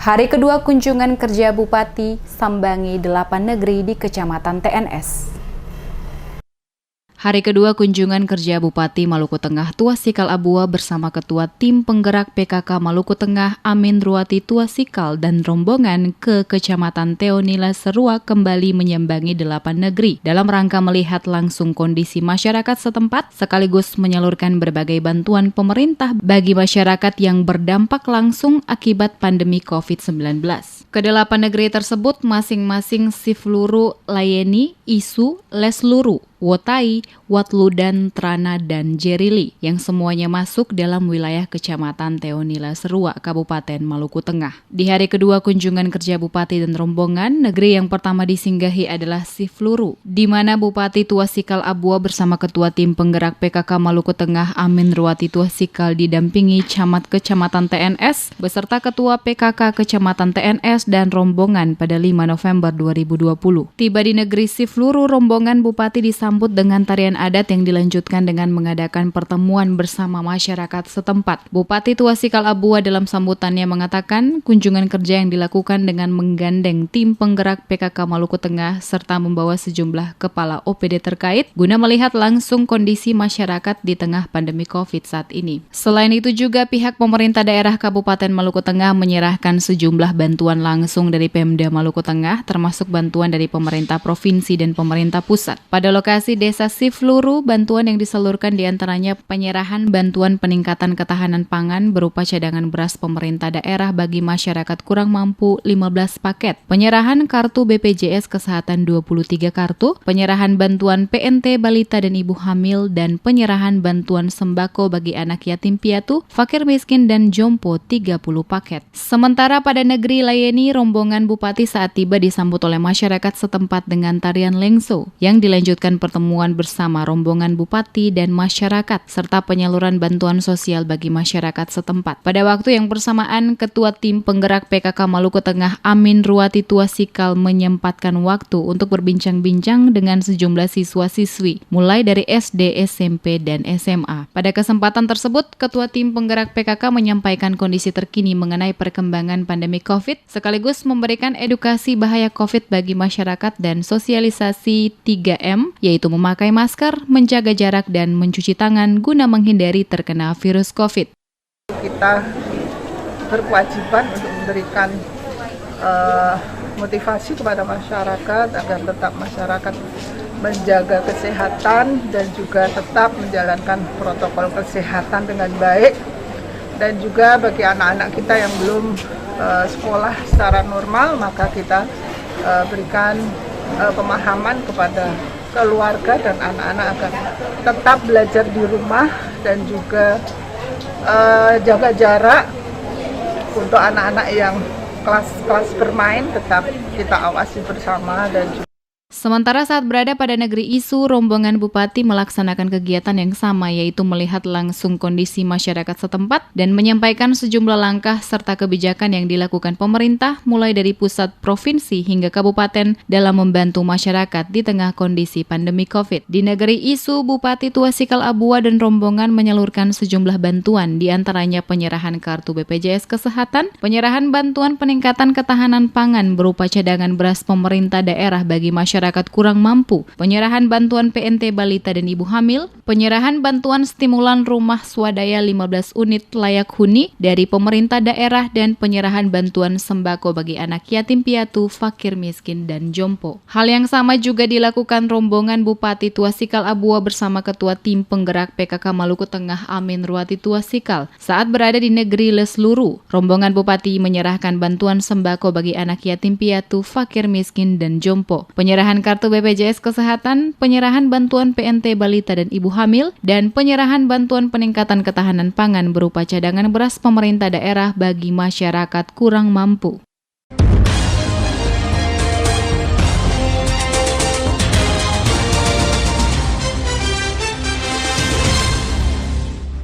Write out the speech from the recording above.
Hari kedua kunjungan kerja Bupati sambangi 8 negeri di Kecamatan TNS. Hari kedua kunjungan kerja Bupati Maluku Tengah Tuasikal Abua bersama Ketua Tim Penggerak PKK Maluku Tengah Amin Ruwati Tuasikal dan rombongan ke Kecamatan Teonila Serua kembali menyambangi 8 negeri dalam rangka melihat langsung kondisi masyarakat setempat sekaligus menyalurkan berbagai bantuan pemerintah bagi masyarakat yang berdampak langsung akibat pandemi COVID-19. Kedelapan negeri tersebut masing-masing Sifluru, Layeni, Isu, Lesluru, Wotai, Watludan, Trana, dan Jerili yang semuanya masuk dalam wilayah Kecamatan Teonila Serua, Kabupaten Maluku Tengah. Di hari kedua kunjungan kerja Bupati dan rombongan, negeri yang pertama disinggahi adalah Sifluru, di mana Bupati Tuasikal Abua bersama Ketua Tim Penggerak PKK Maluku Tengah Amin Ruwati Tuasikal didampingi Camat Kecamatan TNS beserta Ketua PKK Kecamatan TNS dan rombongan pada 5 November 2020. Tiba di negeri Sifluru, rombongan Bupati disambut dengan tarian adat yang dilanjutkan dengan mengadakan pertemuan bersama masyarakat setempat. Bupati Tuasikal Abua dalam sambutannya mengatakan kunjungan kerja yang dilakukan dengan menggandeng tim penggerak PKK Maluku Tengah serta membawa sejumlah kepala OPD terkait guna melihat langsung kondisi masyarakat di tengah pandemi COVID saat ini. Selain itu juga pihak pemerintah daerah Kabupaten Maluku Tengah menyerahkan sejumlah bantuan langsung dari Pemda Maluku Tengah termasuk bantuan dari pemerintah provinsi dan pemerintah pusat. Pada lokasi Desa Sifluru, bantuan yang disalurkan diantaranya penyerahan bantuan peningkatan ketahanan pangan berupa cadangan beras pemerintah daerah bagi masyarakat kurang mampu 15 paket, penyerahan kartu BPJS Kesehatan 23 kartu, penyerahan bantuan PNT balita dan ibu hamil, dan penyerahan bantuan sembako bagi anak yatim piatu, fakir miskin, dan jompo 30 paket. Sementara pada negeri Layeni, rombongan Bupati saat tiba disambut oleh masyarakat setempat dengan tarian lengso yang dilanjutkan pertemuan bersama rombongan Bupati dan masyarakat serta penyaluran bantuan sosial bagi masyarakat setempat. Pada waktu yang bersamaan, Ketua Tim Penggerak PKK Maluku Tengah Amin Ruwati Tuasikal menyempatkan waktu untuk berbincang-bincang dengan sejumlah siswa-siswi mulai dari SD, SMP, dan SMA. Pada kesempatan tersebut, Ketua Tim Penggerak PKK menyampaikan kondisi terkini mengenai perkembangan pandemi COVID sekaligus memberikan edukasi bahaya COVID bagi masyarakat dan sosialisasi 3M, yaitu memakai masker, menjaga jarak, dan mencuci tangan guna menghindari terkena virus COVID. Kita berkewajiban untuk memberikan motivasi kepada masyarakat agar tetap masyarakat menjaga kesehatan dan juga tetap menjalankan protokol kesehatan dengan baik. Dan juga bagi anak-anak kita yang belum sekolah secara normal, maka kita berikan pemahaman kepada keluarga dan anak-anak agar tetap belajar di rumah dan juga jaga jarak. Untuk anak-anak yang kelas bermain tetap kita awasi bersama dan juga. Sementara saat berada pada negeri Isu, rombongan Bupati melaksanakan kegiatan yang sama yaitu melihat langsung kondisi masyarakat setempat dan menyampaikan sejumlah langkah serta kebijakan yang dilakukan pemerintah mulai dari pusat, provinsi hingga kabupaten dalam membantu masyarakat di tengah kondisi pandemi COVID. Di negeri Isu, Bupati Tuasikal Abua dan rombongan menyalurkan sejumlah bantuan diantaranya penyerahan kartu BPJS Kesehatan, penyerahan bantuan peningkatan ketahanan pangan berupa cadangan beras pemerintah daerah bagi masyarakat kurang mampu, penyerahan bantuan PNT balita dan ibu hamil, penyerahan bantuan stimulan rumah swadaya 15 unit layak huni dari pemerintah daerah, dan penyerahan bantuan sembako bagi anak yatim piatu, fakir miskin, dan jompo. Hal yang sama juga dilakukan rombongan Bupati Tuasikal Abua bersama Ketua Tim Penggerak PKK Maluku Tengah Amin Ruwati Tuasikal saat berada di negeri Lesluru. Rombongan Bupati menyerahkan bantuan sembako bagi anak yatim piatu, fakir miskin, dan jompo, penyerahan kartu BPJS Kesehatan, penyerahan bantuan PNT balita dan ibu hamil, dan penyerahan bantuan peningkatan ketahanan pangan berupa cadangan beras pemerintah daerah bagi masyarakat kurang mampu.